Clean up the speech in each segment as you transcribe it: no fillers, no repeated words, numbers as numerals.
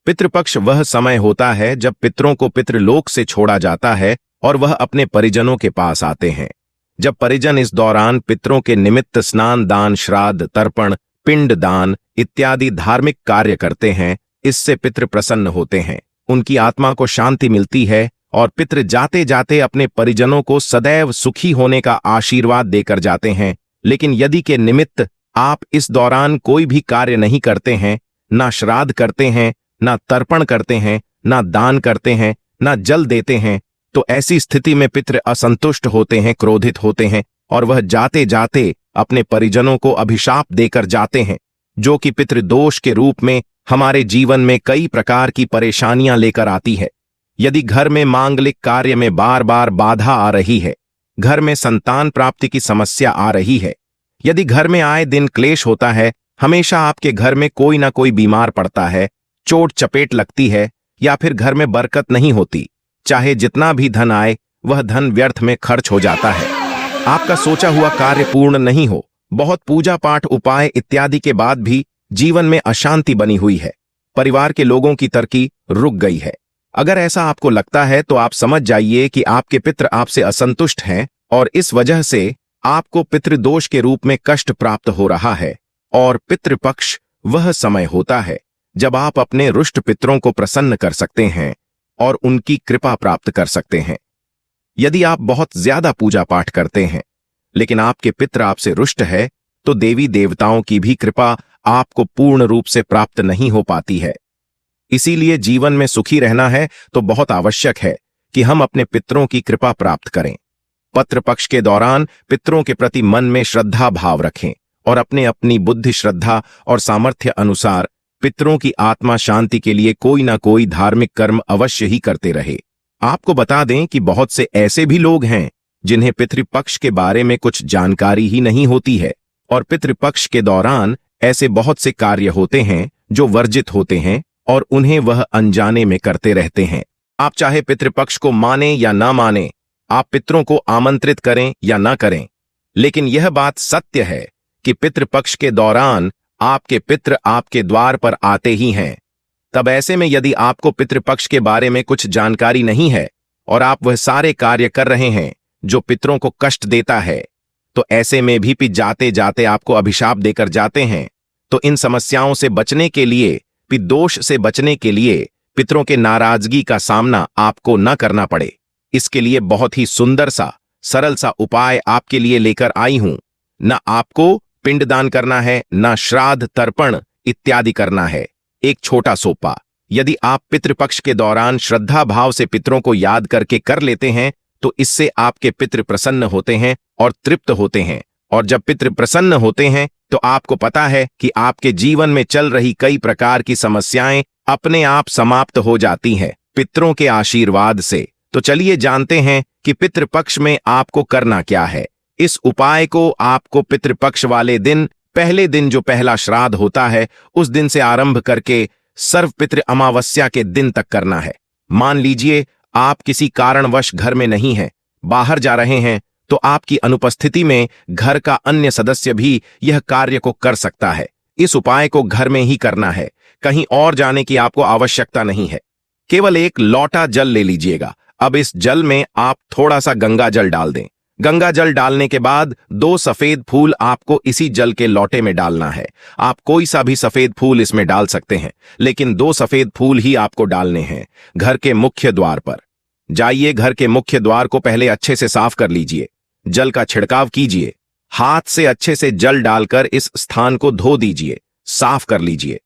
पितृपक्ष वह समय होता है जब पितरों को पितृलोक से छोड़ा जाता है और वह अपने परिजनों के पास आते हैं। जब परिजन इस दौरान पितरों के निमित्त स्नान, दान, श्राद्ध, तर्पण, पिंड दान इत्यादि धार्मिक कार्य करते हैं, इससे पितृ प्रसन्न होते हैं, उनकी आत्मा को शांति मिलती है और पितृ जाते जाते अपने परिजनों को सदैव सुखी होने का आशीर्वाद देकर जाते हैं। लेकिन यदि के निमित्त आप इस दौरान कोई भी कार्य नहीं करते हैं, ना श्राद्ध करते हैं, ना तर्पण करते हैं, ना दान करते हैं, ना जल देते हैं, तो ऐसी स्थिति में पितृ असंतुष्ट होते हैं, क्रोधित होते हैं और वह जाते जाते अपने परिजनों को अभिशाप देकर जाते हैं, जो कि पितृदोष के रूप में हमारे जीवन में कई प्रकार की परेशानियां लेकर आती है। यदि घर में मांगलिक कार्य में बार बार बाधा आ रही है, घर में संतान प्राप्ति की समस्या आ रही है, यदि घर में आए दिन क्लेश होता है, हमेशा आपके घर में कोई ना कोई बीमार पड़ता है, चोट चपेट लगती है, या फिर घर में बरकत नहीं होती, चाहे जितना भी धन आए वह धन व्यर्थ में खर्च हो जाता है, आपका सोचा हुआ कार्य पूर्ण नहीं हो, बहुत पूजा पाठ, उपाय इत्यादि के बाद भी जीवन में अशांति बनी हुई है, परिवार के लोगों की तरक्की रुक गई है। अगर ऐसा आपको लगता है तो आप समझ जाइए कि आपके पितृ आपसे असंतुष्ट हैं और इस वजह से आपको पितृदोष के रूप में कष्ट प्राप्त हो रहा है। और पितृपक्ष वह समय होता है जब आप अपने रुष्ट पितरों को प्रसन्न कर सकते हैं और उनकी कृपा प्राप्त कर सकते हैं। यदि आप बहुत ज्यादा पूजा पाठ करते हैं लेकिन आपके पितृ आपसे रुष्ट है, तो देवी देवताओं की भी कृपा आपको पूर्ण रूप से प्राप्त नहीं हो पाती है। इसीलिए जीवन में सुखी रहना है तो बहुत आवश्यक है कि हम अपने पितरों की कृपा प्राप्त करें। पितृपक्ष के दौरान पितरों के प्रति मन में श्रद्धा भाव रखें और अपने अपनी बुद्धि, श्रद्धा और सामर्थ्य अनुसार पितरों की आत्मा शांति के लिए कोई ना कोई धार्मिक कर्म अवश्य ही करते रहे। आपको बता दें कि बहुत से ऐसे भी लोग हैं जिन्हें पितृपक्ष के बारे में कुछ जानकारी ही नहीं होती है और पितृपक्ष के दौरान ऐसे बहुत से कार्य होते हैं जो वर्जित होते हैं और उन्हें वह अनजाने में करते रहते हैं। आप चाहे पितृपक्ष को माने या ना माने, आप पितरों को आमंत्रित करें या ना करें, लेकिन यह बात सत्य है कि पितृपक्ष के दौरान आपके पितृ आपके द्वार पर आते ही हैं। तब ऐसे में यदि आपको पितृपक्ष के बारे में कुछ जानकारी नहीं है और आप वह सारे कार्य कर रहे हैं जो पितरों को कष्ट देता है, तो ऐसे में भी जाते जाते आपको अभिशाप देकर जाते हैं। तो इन समस्याओं से बचने के लिए, दोष से बचने के लिए, पितरों के नाराजगी का सामना आपको न करना पड़े, इसके लिए बहुत ही सुंदर सा सरल सा उपाय आपके लिए लेकर आई हूं। न आपको पिंडदान करना है, न श्राद्ध, तर्पण इत्यादि करना है। एक छोटा सोपा यदि आप पितृपक्ष के दौरान श्रद्धा भाव से पितरों को याद करके कर लेते हैं तो इससे आपके पितृ प्रसन्न होते हैं और तृप्त होते हैं। और जब पितृ प्रसन्न होते हैं तो आपको पता है कि आपके जीवन में चल रही कई प्रकार की समस्याएं अपने आप समाप्त हो जाती हैं पितरों के आशीर्वाद से। तो चलिए जानते हैं कि पितृपक्ष में आपको करना क्या है। इस उपाय को आपको पितृपक्ष वाले दिन, पहले दिन जो पहला श्राद्ध होता है, उस दिन से आरंभ करके सर्वपितृ अमावस्या के दिन तक करना है। मान लीजिए आप किसी कारणवश घर में नहीं हैं, बाहर जा रहे हैं, तो आपकी अनुपस्थिति में घर का अन्य सदस्य भी यह कार्य को कर सकता है। इस उपाय को घर में ही करना है, कहीं और जाने की आपको आवश्यकता नहीं है। केवल एक लोटा जल ले लीजिएगा। अब इस जल में आप थोड़ा सा गंगा जल डाल दें। गंगा जल डालने के बाद 2 सफेद फूल आपको इसी जल के लोटे में डालना है। आप कोई सा भी सफेद फूल इसमें डाल सकते हैं, लेकिन 2 सफेद फूल ही आपको डालने हैं। घर के मुख्य द्वार पर जाइए, घर के मुख्य द्वार को पहले अच्छे से साफ कर लीजिए, जल का छिड़काव कीजिए, हाथ से अच्छे से जल डालकर इस स्थान को धो दीजिए, साफ कर लीजिए।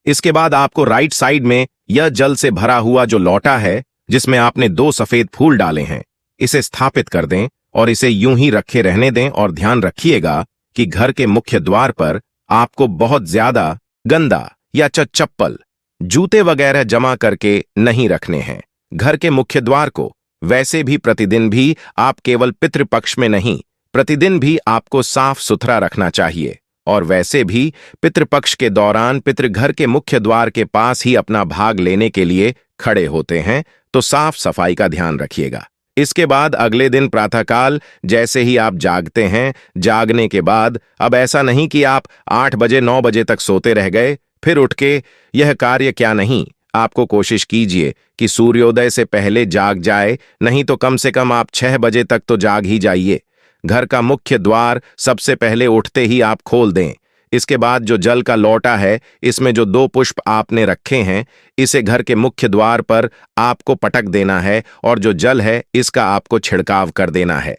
इसके बाद आपको राइट साइड में यह जल से भरा हुआ जो लोटा है जिसमें आपने 2 सफेद फूल डाले हैं, इसे स्थापित कर दें और इसे यूं ही रखे रहने दें। और ध्यान रखिएगा कि घर के मुख्य द्वार पर आपको बहुत ज्यादा गंदा या चप्पल, जूते वगैरह जमा करके नहीं रखने हैं। घर के मुख्य द्वार को वैसे भी प्रतिदिन भी आप केवल पितृपक्ष में नहीं, प्रतिदिन भी आपको साफ सुथरा रखना चाहिए। और वैसे भी पितृपक्ष के दौरान पितृ घर के मुख्य द्वार के पास ही अपना भाग लेने के लिए खड़े होते हैं, तो साफ सफाई का ध्यान रखिएगा। इसके बाद अगले दिन प्रातःकाल जैसे ही आप जागते हैं, जागने के बाद अब ऐसा नहीं कि आप 8 बजे 9 बजे तक सोते रह गए, फिर उठ के यह कार्य क्या नहीं, आपको कोशिश कीजिए कि सूर्योदय से पहले जाग जाए, नहीं तो कम से कम आप 6 बजे तक तो जाग ही जाइए। घर का मुख्य द्वार सबसे पहले उठते ही आप खोल दें। इसके बाद जो जल का लोटा है, इसमें जो 2 पुष्प आपने रखे हैं, इसे घर के मुख्य द्वार पर आपको पटक देना है और जो जल है इसका आपको छिड़काव कर देना है।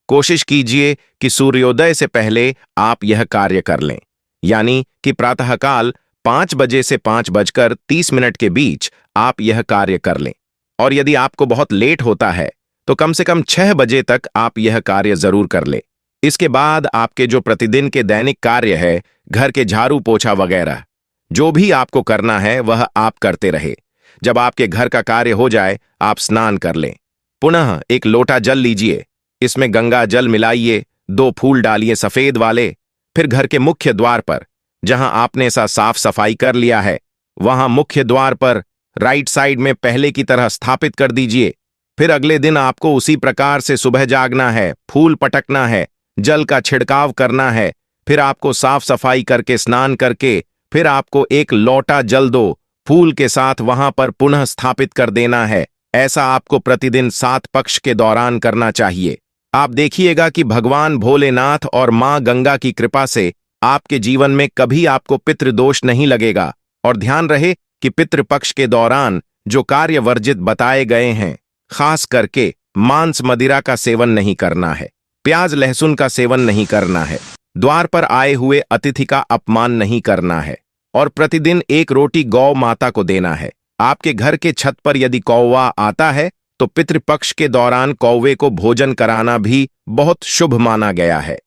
कोशिश कीजिए कि सूर्योदय से पहले आप यह कार्य कर लें, यानी कि प्रातःकाल 5 बजे से 5:30 के बीच आप यह कार्य कर लें। और यदि आपको बहुत लेट होता है तो कम से कम 6 बजे तक आप यह कार्य जरूर कर लें। इसके बाद आपके जो प्रतिदिन के दैनिक कार्य है, घर के झाड़ू पोछा वगैरह, जो भी आपको करना है वह आप करते रहे। जब आपके घर का कार्य हो जाए, आप स्नान कर लें। पुनः एक लोटा जल लीजिए, इसमें गंगा जल मिलाइए, 2 फूल डालिए सफेद वाले। फिर घर के मुख्य द्वार पर, जहां आपने सा साफ सफाई कर लिया है, वहां मुख्य द्वार पर राइट साइड में पहले की तरह स्थापित कर दीजिए। फिर अगले दिन आपको उसी प्रकार से सुबह जागना है, फूल पटकना है, जल का छिड़काव करना है। फिर आपको साफ सफाई करके स्नान करके फिर आपको एक लोटा जल 2 फूल के साथ वहां पर पुनः स्थापित कर देना है। ऐसा आपको प्रतिदिन 7 पक्ष के दौरान करना चाहिए। आप देखिएगा कि भगवान भोलेनाथ और मां गंगा की कृपा से आपके जीवन में कभी आपको पितृदोष नहीं लगेगा। और ध्यान रहे कि पितृपक्ष के दौरान जो कार्य वर्जित बताए गए हैं, खास करके मांस मदिरा का सेवन नहीं करना है, प्याज लहसुन का सेवन नहीं करना है, द्वार पर आए हुए अतिथि का अपमान नहीं करना है, और प्रतिदिन 1 रोटी गौ माता को देना है। आपके घर के छत पर यदि कौवा आता है तो पितृपक्ष के दौरान कौवे को भोजन कराना भी बहुत शुभ माना गया है।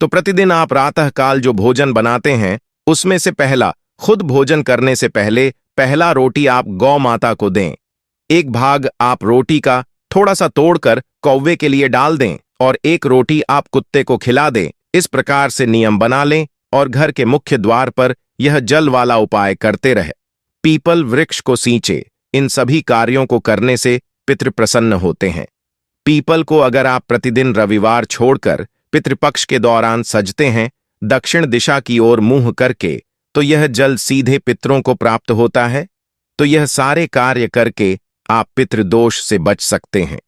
तो प्रतिदिन आप प्रातःकाल जो भोजन बनाते हैं, उसमें से पहला, खुद भोजन करने से पहले पहला रोटी आप गौ माता को दें। 1 भाग आप रोटी का थोड़ा सा तोड़कर कौवे के लिए डाल दें और 1 रोटी आप कुत्ते को खिला दें। इस प्रकार से नियम बना लें और घर के मुख्य द्वार पर यह जल वाला उपाय करते रहे। पीपल वृक्ष को सींचे, इन सभी कार्यों को करने से पितृ प्रसन्न होते हैं। पीपल को अगर आप प्रतिदिन रविवार छोड़कर पितृपक्ष के दौरान सजते हैं, दक्षिण दिशा की ओर मुंह करके, तो यह जल सीधे पितरों को प्राप्त होता है। तो यह सारे कार्य करके आप पितृदोष से बच सकते हैं।